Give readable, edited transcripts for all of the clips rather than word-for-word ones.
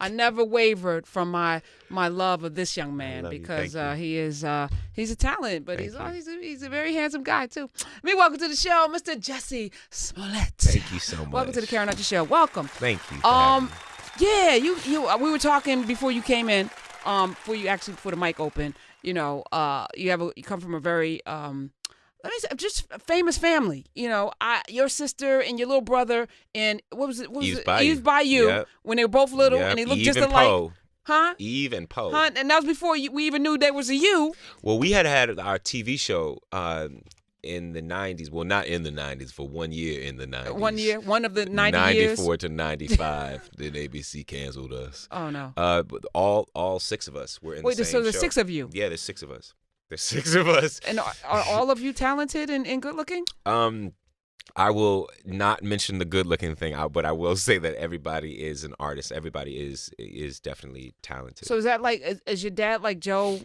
I never wavered from my love of this young man because he's a talent, but he's a very handsome guy too. Welcome to the show, Mr. Jussie Smollett. Thank you so much. Welcome to the Karen Archer Show. Welcome. Thank you. Yeah, you we were talking before you came in, before the mic open. You come from a very let me say, just a famous family. Your sister and your little brother and what was it? Eve's Bayou. Yep. When they were both little and they looked Eve just and alike. Poe. Huh? Eve and Poe. Huh? And that was before we even knew there was a you. Well, we had our TV show in the 90s. Well, not in the 90s, for 1 year in the 90s. 1 year? One of the 90 years? 94 to 95. Then ABC canceled us. Oh, no. But all six of us were in the same show. So there's 6 of you? Yeah, there's 6 of us. There's 6 of us. And are all of you talented and good looking? I will not mention the good looking thing, but I will say that everybody is an artist. Everybody is definitely talented. So is that like, is your dad like Joe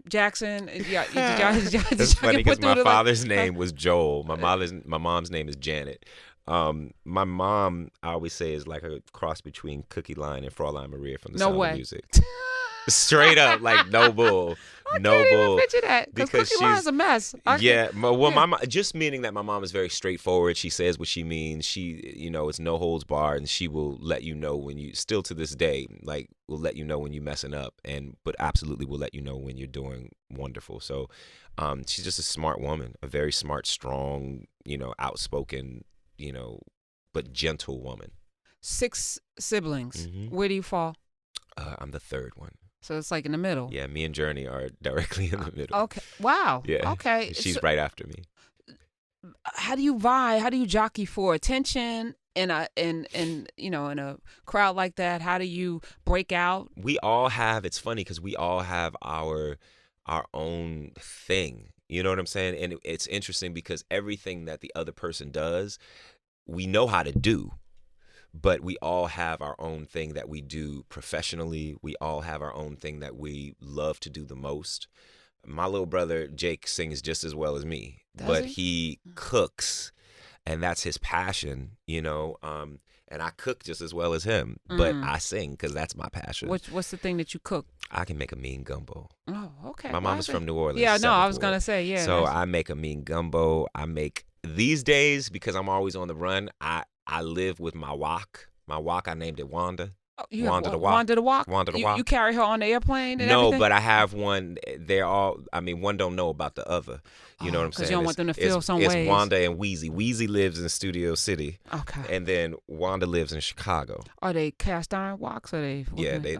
Jackson? It's funny because my father's name was Joel. My mom's name is Janet. My mom, I always say, is like a cross between Cookie Line and Fraulein Maria from the Sound of Music. Straight up, like no bull, no bull. I can't even picture that because Cookie Line's a mess. My mom, just meaning that my mom is very straightforward. She says what she means. She, it's no holds barred, and she will let you know when you. Still to this day, like will let you know when you're messing up, but absolutely will let you know when you're doing wonderful. So, she's just a smart woman, a very smart, strong, outspoken, but gentle woman. 6 siblings. Mm-hmm. Where do you fall? I'm the 3rd one. So it's like in the middle. Yeah, me and Journey are directly in the middle. Okay. Wow. Yeah. Okay. She's right after me. How do you vie? How do you jockey for attention in a crowd like that? How do you break out? We all have. It's funny because we all have our own thing. You know what I'm saying? And it's interesting because everything that the other person does, we know how to do. But we all have our own thing that we do professionally. We all have our own thing that we love to do the most. My little brother, Jake, sings just as well as me. But he cooks, and that's his passion, and I cook just as well as him. But I sing because that's my passion. What's the thing that you cook? I can make a mean gumbo. Oh, okay. My mom is from New Orleans. Yeah, no, I was going to say, yeah. So I make a mean gumbo. These days, because I'm always on the run, I live with my wok. My wok, I named it Wanda. Oh, Wanda the Wok? Wanda the Wok. You carry her on the airplane and No, everything? but I have one. One don't know about the other. You know what I'm saying? Because you don't want them to feel some ways. It's Wanda and Wheezy. Wheezy lives in Studio City. Okay. And then Wanda lives in Chicago. Are they cast iron woks? Or they? Yeah, they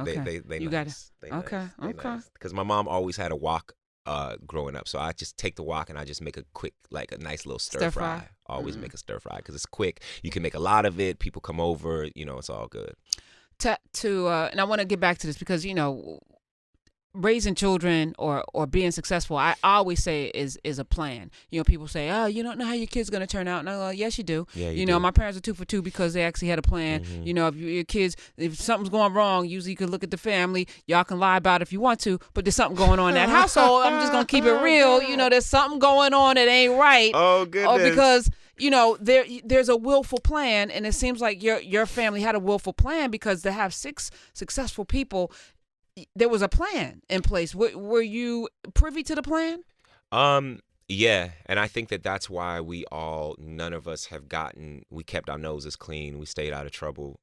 you nice. Got it. Okay. Because my mom always had a wok growing up. So I just take the wok and I just make a quick, like a nice little stir fry. Always make a stir fry because it's quick. You can make a lot of it. People come over. It's all good. And I want to get back to this because, raising children or being successful, I always say is a plan. People say, oh, you don't know how your kid's going to turn out. And I'm like, yes, you do. Yeah, you do. My parents are 2 for 2 because they actually had a plan. Mm-hmm. If your kids, if something's going wrong, usually you can look at the family. Y'all can lie about it if you want to, but there's something going on in that household. I'm just going to keep it real. There's something going on that ain't right. Oh, goodness. Or because there's a willful plan, and it seems like your family had a willful plan because to have 6 successful people, there was a plan in place. Were you privy to the plan? Yeah, and I think that's why none of us we kept our noses clean. We stayed out of trouble.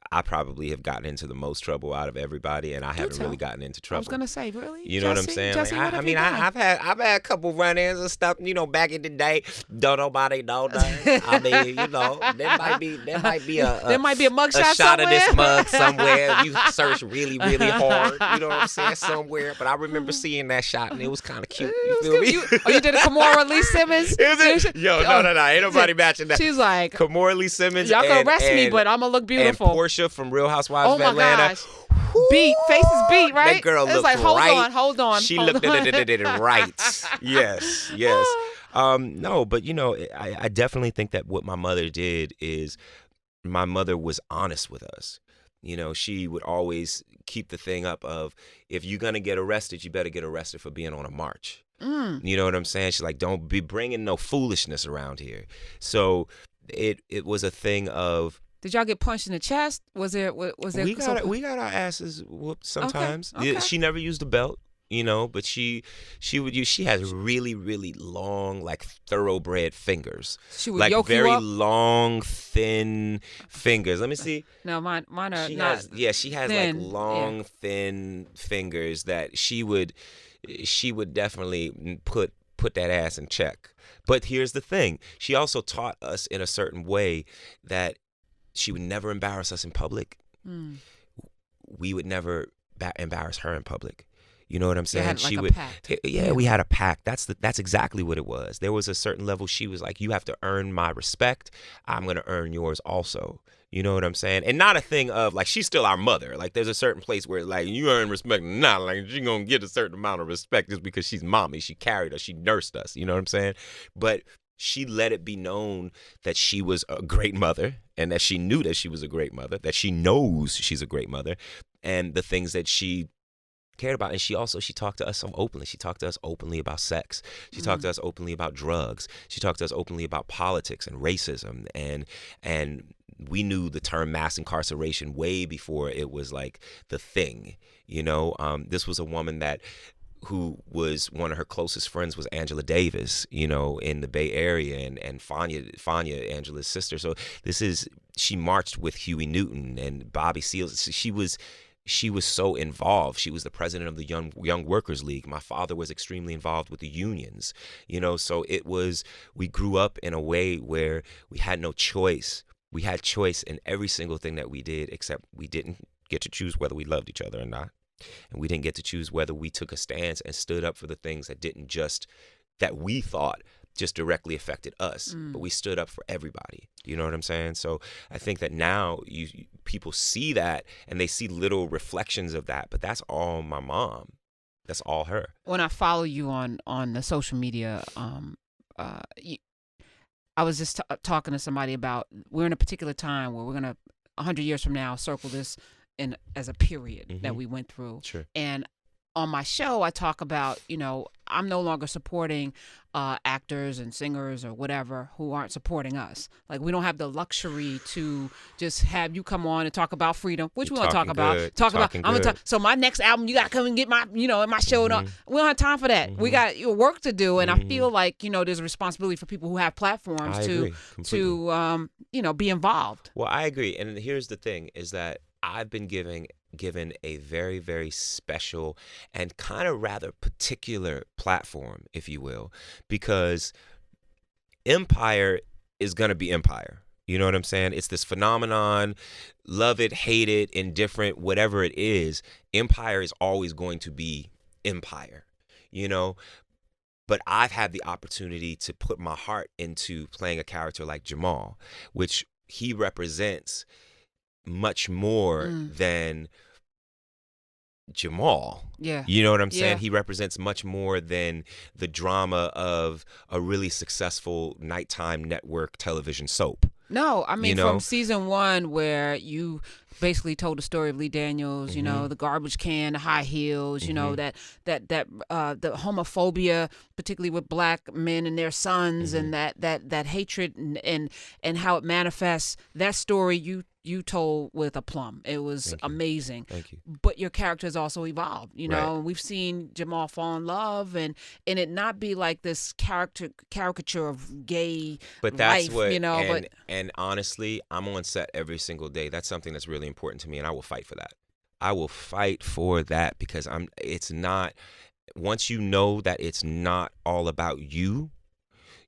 I probably have gotten into the most trouble out of everybody, and I haven't really gotten into trouble. I was gonna say, really? You know what I'm saying? Jussie, I've had a couple run-ins and stuff. Back in the day, don't nobody know that. I mean, there might be a mugshot shot of this mug somewhere. somewhere. You search really, really hard. You know what I'm saying? Somewhere, but I remember seeing that shot, and it was kind of cute. You feel me? You did a Kimora Lee Simmons? Is it? Yo, no, ain't nobody matching that. She's like Kimora Lee Simmons. Y'all can arrest me, but I'm gonna look beautiful. And Portia from Real Housewives of Atlanta. Gosh. Beat. Faces beat, right? That girl looked like, right. Hold on. She looked at it right. Yes. No, but I definitely think that what my mother did is my mother was honest with us. She would always keep the thing up of, if you're going to get arrested, you better get arrested for being on a march. You know what I'm saying? She's like, don't be bringing no foolishness around here. So it was a thing of, Did y'all get punched in the chest? Was there We got our asses whooped sometimes. Okay. Yeah, she never used a belt, but she has really, really long, like thoroughbred fingers. She would like yoke very you up? long, thin fingers. Let me see. No, mine are She not. has like thin. long, thin fingers that she would definitely put that ass in check. But here's the thing. She also taught us in a certain way that she would never embarrass us in public. Mm. We would never embarrass her in public. You know what I'm saying? Had like she a would. pact. Yeah, we had a pact. That's exactly what it was. There was a certain level. She was like, "You have to earn my respect. I'm gonna earn yours also." You know what I'm saying? And not a thing of like she's still our mother. Like there's a certain place where like you earn respect. Not like she gonna get a certain amount of respect just because she's mommy. She carried us. She nursed us. You know what I'm saying? But she let it be known that she was a great mother and that she knew that she was a great mother, that she knows she's a great mother, and the things that she cared about. And she talked to us so openly. She talked to us openly about sex. She talked to us openly about drugs. She talked to us openly about politics and racism. And we knew the term mass incarceration way before it was like the thing. This was a woman who was one of her closest friends was Angela Davis, in the Bay Area, and Fania, Angela's sister. So she marched with Huey Newton and Bobby Seals. She was so involved. She was the president of the Young Workers League. My father was extremely involved with the unions, so we grew up in a way where we had no choice. We had choice in every single thing that we did, except we didn't get to choose whether we loved each other or not. And we didn't get to choose whether we took a stance and stood up for the things that we thought just directly affected us, but we stood up for everybody. You know what I'm saying? So I think that now people see that and they see little reflections of that, but that's all my mom. That's all her. When I follow you on the social media, I was just talking to somebody about we're in a particular time where we're gonna 100 years from now circle this as a period that we went through. Sure. And on my show, I talk about, I'm no longer supporting actors and singers or whatever who aren't supporting us. Like, we don't have the luxury to just have you come on and talk about freedom, which we want to talk about. I'm gonna talk. So my next album, you gotta come and get my, in my show. We don't have time for that. We got work to do, and I feel like there's a responsibility for people who have platforms to be involved. Well, I agree, and here's the thing: is that I've been given a very, very special and kind of rather particular platform, if you will, because Empire is going to be Empire. You know what I'm saying? It's this phenomenon, love it, hate it, indifferent, whatever it is. Empire is always going to be Empire, But I've had the opportunity to put my heart into playing a character like Jamal, which he represents much more than Jamal. Yeah. You know what I'm saying? Yeah. He represents much more than the drama of a really successful nighttime network television soap. No, I mean, from season 1 where you basically told the story of Lee Daniels, the garbage can, the high heels, that the homophobia, particularly with black men and their sons, and that hatred and how it manifests. That story you told with aplomb. It was amazing. Thank you. But your character has also evolved, Right. and we've seen Jamal fall in love and it not be like this caricature of gay but that's life, and honestly, I'm on set every single day. That's something that's really important to me, and I will fight for that. I will fight for that because it's not, once you know that it's not all about you,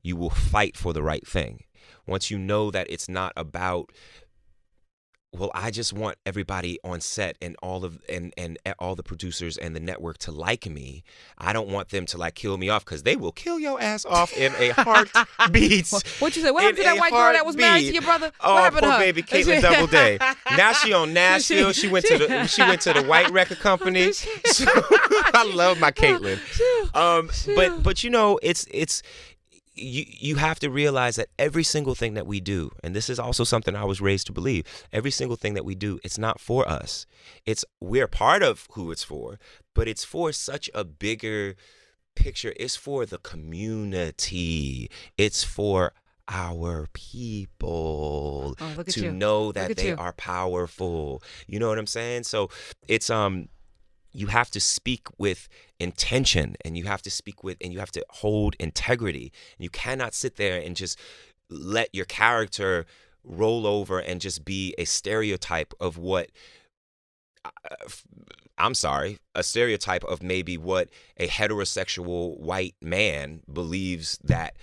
you will fight for the right thing. Once you know that it's not about, well, I just want everybody on set and all the producers and the network to like me. I don't want them to like kill me off, because they will kill your ass off in a heartbeat. What you say? What happened to that white girl that was married to your brother? Oh, what happened poor to her? baby Caitlin Doubleday. Now she on Nashville. She went to the white record company. So, I love my Caitlin. But it's. You have to realize that every single thing that we do, and this is also something I was raised to believe, every single thing that we do, it's not for us. We're part of who it's for, but it's for such a bigger picture. It's for the community. It's for our people look at to you. know that Look at they you. are powerful. You know what I'm saying? So it's you have to speak with intention, and you have to hold integrity. And you cannot sit there and just let your character roll over and just be a stereotype of what I'm sorry, a stereotype of maybe what a heterosexual white man believes that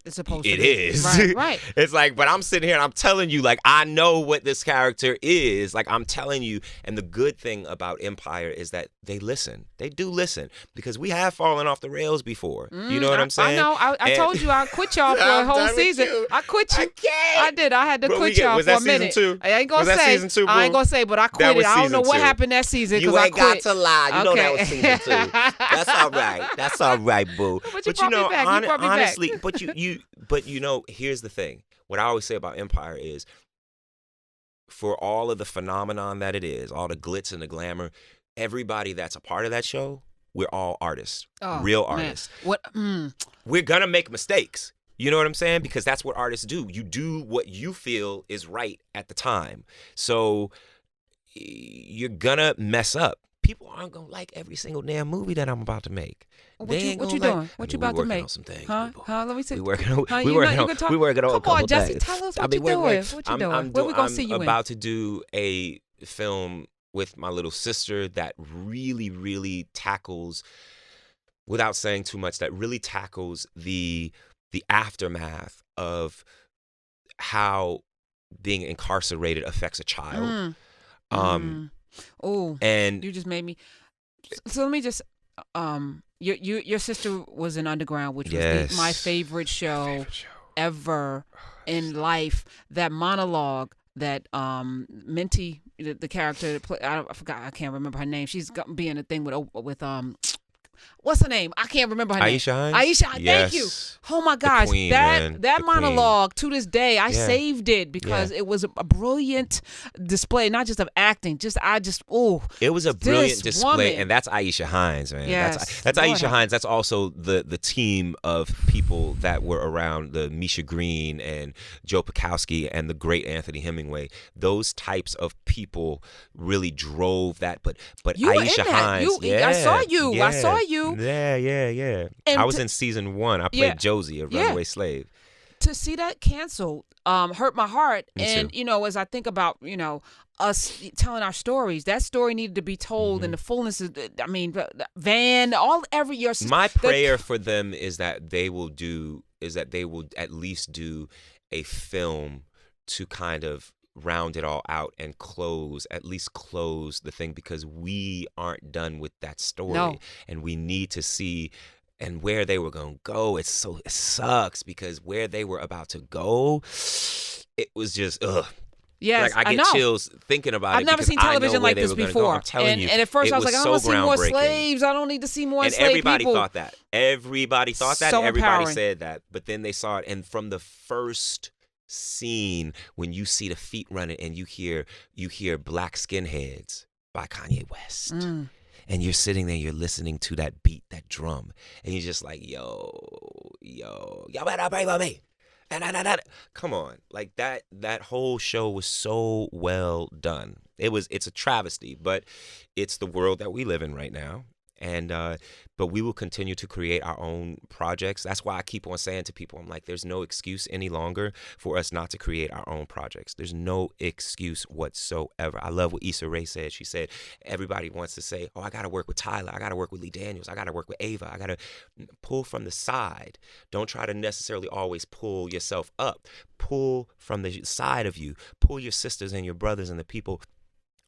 It's supposed it to be. is. Right. It's like, but I'm sitting here and I'm telling you, like, I know what this character is. Like, I'm telling you. And the good thing about Empire is that they listen. They do listen, because we have fallen off the rails before. You know what I'm saying? I know. I told you I quit y'all for a I'm whole done with season. you. I quit you. I can't. I did. I had to But quit y'all was for that a minute. season 2? I ain't gonna Was that say. season 2, I ain't boo? gonna say, but I That quit was it. I don't know season what 2. happened that season because You I ain't quit. got to lie. You know that was Okay. season 2. That's all right. That's all right, boo. But you brought me back. You brought me back. honestly, but you know, here's the thing. What I always say about Empire is, for all of the phenomenon that it is, all the glitz and the glamour, everybody that's a part of that show, we're all artists, real artists. What? We're gonna make mistakes. You know what I'm saying? Because that's what artists do. You do what you feel is right at the time. So you're gonna mess up. People aren't gonna like every single damn movie that I'm about to make. What you doing? What you about to make? On some things, huh? people. Let me see. We working on. Huh? We working on. Talk? We working on a Come couple on, Jussie. things. Tell us what you doing. What you doing? Where we gonna see you I'm about to do a film with my little sister that really, really tackles, without saying too much, that really tackles the aftermath of how being incarcerated affects a child. Oh, and you just made me. So let me just. Your sister was in Underground, which was my favorite show ever in life. That monologue that Minty, the character that play, I forgot, I can't remember her name. She's being a thing with what's her name? I can't remember her name. Aisha Hines? Aisha, thank you. Oh my gosh, queen, that the monologue to this day, I Yeah. saved it because it was a brilliant display, not just of acting. It was a brilliant this display, woman. and that's Aisha Hines, man. Yes. That's Lord Aisha help. Hines. That's also the team of people that were around the Misha Green and Joe Pikowski and the great Anthony Hemingway. Those types of people really drove that. But You were in Aisha that. Hines, I saw you. Yeah. I saw you. Yeah. And I was in season 1. I played Josie, a runaway slave. To see that canceled hurt my heart. Me And too. as I think about us telling our stories, that story needed to be told in the fullness of. I mean, Van, every year. My prayer for them is that they will at least do a film to kind of round it all out and at least close the thing, because we aren't done with that story. No. And we need to see and where they were going to go. It sucks, because where they were about to go, it was just Yes, like I get chills thinking about it. I've never because seen I know television where like they this were gonna before. Go. I'm telling you. And at first it I was like, I don't want to see more groundbreaking. slaves. I don't need to see more And slave everybody people. thought that. Everybody thought that. So And everybody empowering. said that. But then they saw it, and from the first scene, when you see the feet running and you hear Black Skinheads by Kanye West. And you're sitting there, you're listening to that beat, that drum, and you're just like, yo, better pray for me. Come on, like that whole show was so well done. It's a travesty, but it's the world that we live in right now. And but we will continue to create our own projects. That's why I keep on saying to people, I'm like, there's no excuse any longer for us not to create our own projects. There's no excuse whatsoever. I love what Issa Rae said. She said, everybody wants to say, oh, I got to work with Tyler. I got to work with Lee Daniels. I got to work with Ava. I got to pull from the side. Don't try to necessarily always pull yourself up. Pull from the side of you. Pull your sisters and your brothers and the people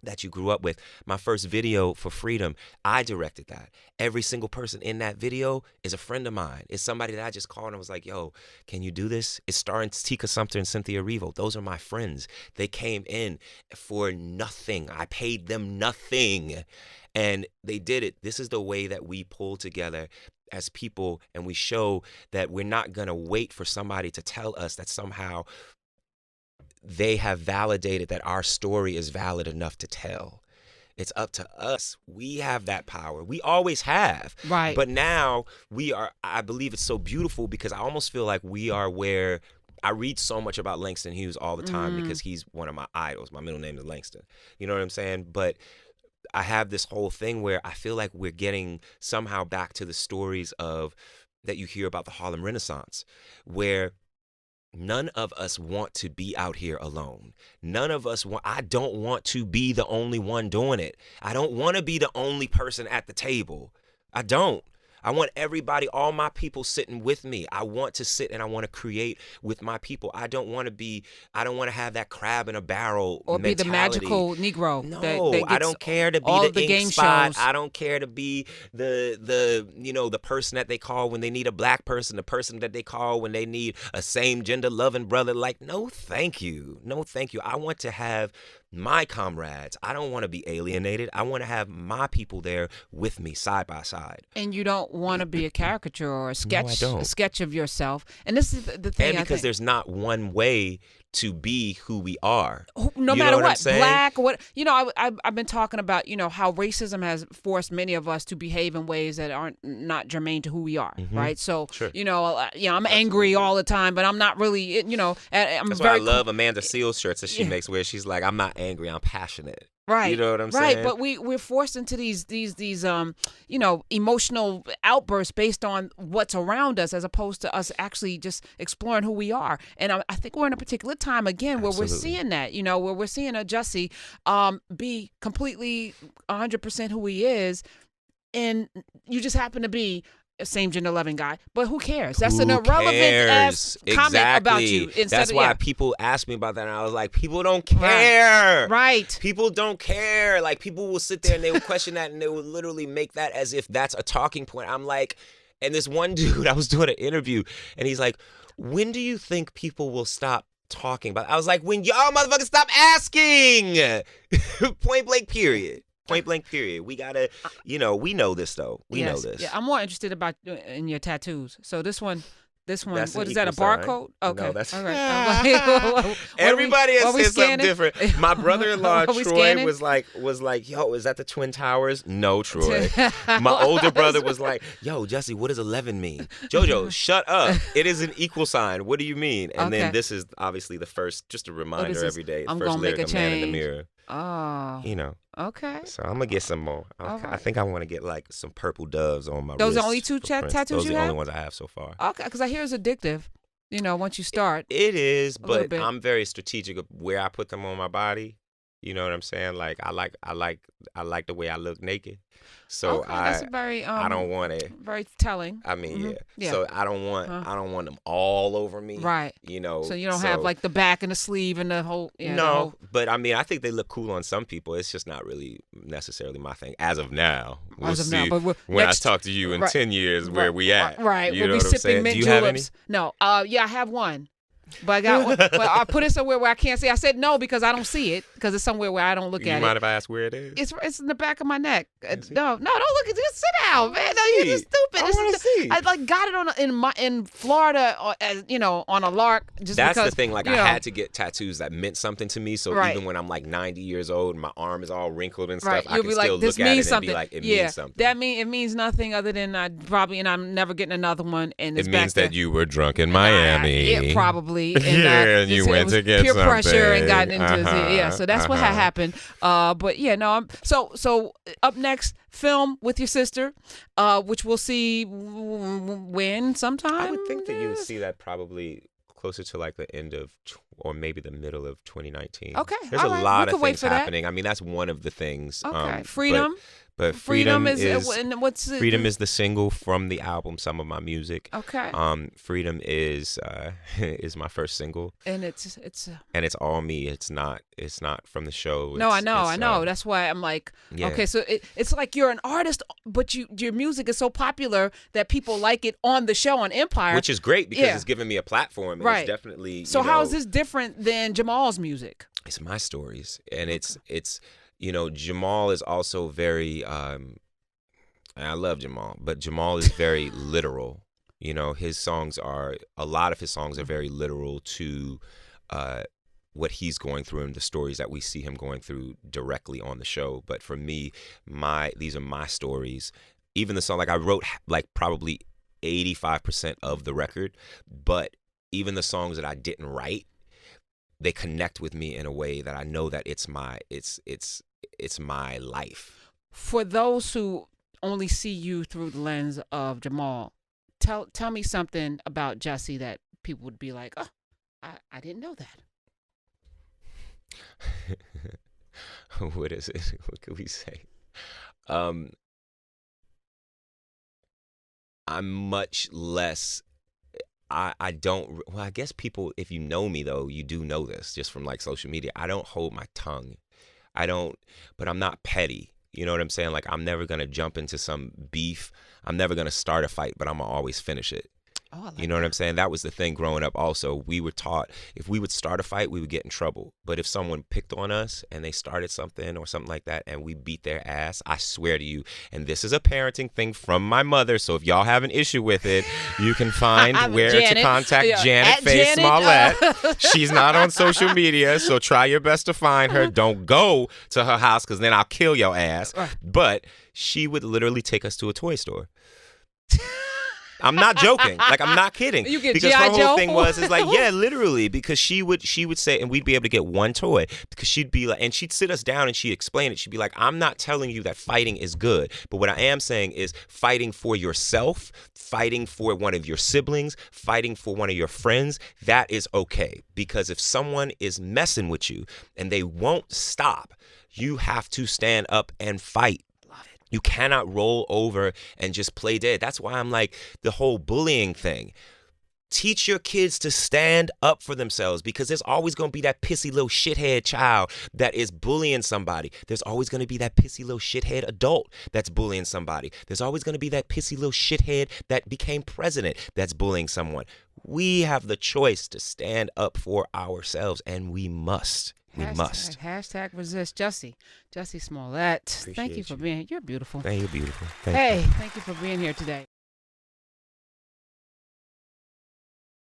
that you grew up with. My first video for Freedom, I directed that. Every single person in that video is a friend of mine. It's somebody that I just called and I was like, yo, can you do this? It's starring Tika Sumpter and Cynthia Erivo. Those are my friends. They came in for nothing. I paid them nothing. And they did it. This is the way that we pull together as people, and we show that we're not going to wait for somebody to tell us that somehow they have validated that our story is valid enough to tell. It's up to us. We have that power. We always have. Right. But now I believe it's so beautiful, because I almost feel like we are where I read so much about Langston Hughes all the time because he's one of my idols. My middle name is Langston. You know what I'm saying? But I have this whole thing where I feel like we're getting somehow back to the stories of that you hear about the Harlem Renaissance, where none of us want to be out here alone. None of us want, I don't want to be the only one doing it. I don't want to be the only person at the table. I don't. I want everybody, all my people sitting with me. I want to sit and I want to create with my people. I don't want to have that crab in a barrel or mentality. be the magical Negro. No, that I don't care to be all the of the ink game spot. shows. I don't care to be the person that they call when they need a black person, the person that they call when they need a same gender loving brother. Like, no, thank you. No, thank you. I want to have my comrades. I don't want to be alienated. I want to have my people there with me side by side. And you don't want to be a caricature or a sketch, No, I don't. a sketch of yourself. And this is the thing. And because there's not one way to be who we are. No You matter know what I'm what, saying? black or what, I've been talking about, how racism has forced many of us to behave in ways that aren't not germane to who we are, right? So, Sure. I'm angry all the time, but I'm not really, I'm That's very why I love Amanda Seales shirts that she makes where she's like, I'm not angry, I'm passionate. Right. You know what I'm right. saying? But we're forced into these emotional outbursts based on what's around us as opposed to us actually just exploring who we are. And I think we're in a particular time again where we're seeing that, where we're seeing a Jussie be completely 100% who he is, and you just happen to be a same gender loving guy, but who cares? That's an irrelevant ass comment about you. That's why people ask me about that, and I was like, people don't care. Right. People don't care. Like, people will sit there and they will question that, and they will literally make that as if that's a talking point. I'm like, and this one dude, I was doing an interview, and he's like, when do you think people will stop talking about it? I was like, when y'all motherfuckers stop asking. Point blank, period. Point blank, period. We gotta, we know this though. We know this. Yeah, I'm more interested in your tattoos. So this one, That's what an is that? A equal sign. barcode? Okay. No, that's all right. Everybody has said something different. My brother-in-law Are we Troy scanning? was like, yo, is that the Twin Towers? No, Troy. My older brother was like, yo, Jussie, what does 11 mean? Jojo, shut up. It is an equal sign. What do you mean? And then this is obviously the first, just a reminder every day. I'm first gonna make lyric, a a man in the change. mirror. Oh. Okay. So I'm gonna get some more. I think I want to get like some purple doves on my Those wrist are only two for Prince. tattoos Those you are the have? only ones I have so far. Okay, because I hear it's addictive. Once you start. It is, little but bit. I'm very strategic of where I put them on my body. You know what I'm saying? Like I like the way I look naked. So okay, that's very I don't want it. very telling. I mean, Mhm. yeah. So I don't want them all over me. Right. So you don't have like the back and the sleeve and the whole. Yeah, no, but I mean, I think they look cool on some people. It's just not really necessarily my thing as of now. We'll As of see now, but when I talk to you in 10 years where we at. Right. You We'll know be what I'm sipping saying? mint Do you have any? juleps. No. Yeah, I have one. But I got one. But I put it somewhere where I can't see. I said no because I don't see it because it's somewhere where I don't look at it. You mind if I ask where it is? It's in the back of my neck. No, don't look at. Just sit down, man. No, you're just stupid. I want to see. I like got it in Florida, on a lark. Just That's because, the thing. Like I had to get tattoos that meant something to me. So Right. even when I'm like 90 years old and my arm is all wrinkled and stuff, Right, I you'll can be still like, this look at means it something. and be like, it yeah, means something. it means nothing other than I'm never getting another one. And It means that you were drunk in Miami. Yeah, probably. And, and you went to get peer something. pressure and gotten into Uh-huh, yeah. So that's what had happened. But yeah, no. So up next, film with your sister, which we'll see when sometime. I would think that you would see that probably closer to like the end of or maybe the middle of 2019. Okay, there's all a right. lot We of could wait things for that. happening. I mean, that's one of the things. Okay, freedom. But freedom is and what's it? Freedom is the single from the album Some of My Music. Okay. Freedom is my first single. And it's and it's all me. It's not from the show. No, I know. That's why I'm like, yeah. okay, so it's like you're an artist, but your music is so popular that people like it on the show on Empire, which is great because it's giving me a platform. And right. It's definitely. So how is this different than Jamal's music? It's my stories, and it's. Jamal is also very, and I love Jamal, but Jamal is very literal. A lot of his songs are very literal to what he's going through and the stories that we see him going through directly on the show. But for me, these are my stories. Even the song, like I wrote like probably 85% of the record, but even the songs that I didn't write, they connect with me in a way that I know that it's my life. For those who only see you through the lens of Jamal, tell me something about Jussie that people would be like, oh, I didn't know that. What is it? What could we say? I'm much less. I don't. Well, I guess people, if you know me though, you do know this just from like social media. I don't hold my tongue. I don't. But I'm not petty. You know what I'm saying? Like, I'm never gonna jump into some beef. I'm never gonna start a fight, but I'm gonna always finish it. Oh, I like You know what I'm saying? That was the thing growing up also. We were taught if we would start a fight, we would get in trouble. But if someone picked on us and they started something or something like that and we beat their ass, I swear to you, and this is a parenting thing from my mother, so if y'all have an issue with it, you can find where Janet. to contact Yeah, Janet at Faye Janet, Smollett. She's not on social media, so try your best to find her. Don't go to her house because then I'll kill your ass. But she would literally take us to a toy store. I'm not joking. Like, I'm not kidding. You get because G.I. her whole Joe? thing was, is like, yeah, literally, because she would say, and we'd be able to get one toy, because she'd be like, and she'd sit us down and she'd explain it. She'd be like, I'm not telling you that fighting is good, but what I am saying is fighting for yourself, fighting for one of your siblings, fighting for one of your friends, that is okay. Because if someone is messing with you and they won't stop, you have to stand up and fight. You cannot roll over and just play dead. That's why I'm like, the whole bullying thing. Teach your kids to stand up for themselves, because there's always going to be that pissy little shithead child that is bullying somebody. There's always going to be that pissy little shithead adult that's bullying somebody. There's always going to be that pissy little shithead that became president that's bullying someone. We have the choice to stand up for ourselves, and we must. We must. Hashtag resist. Jussie Smollett. Appreciate Thank you for being here. You're beautiful. Thank you, beautiful. Thank you for being here today.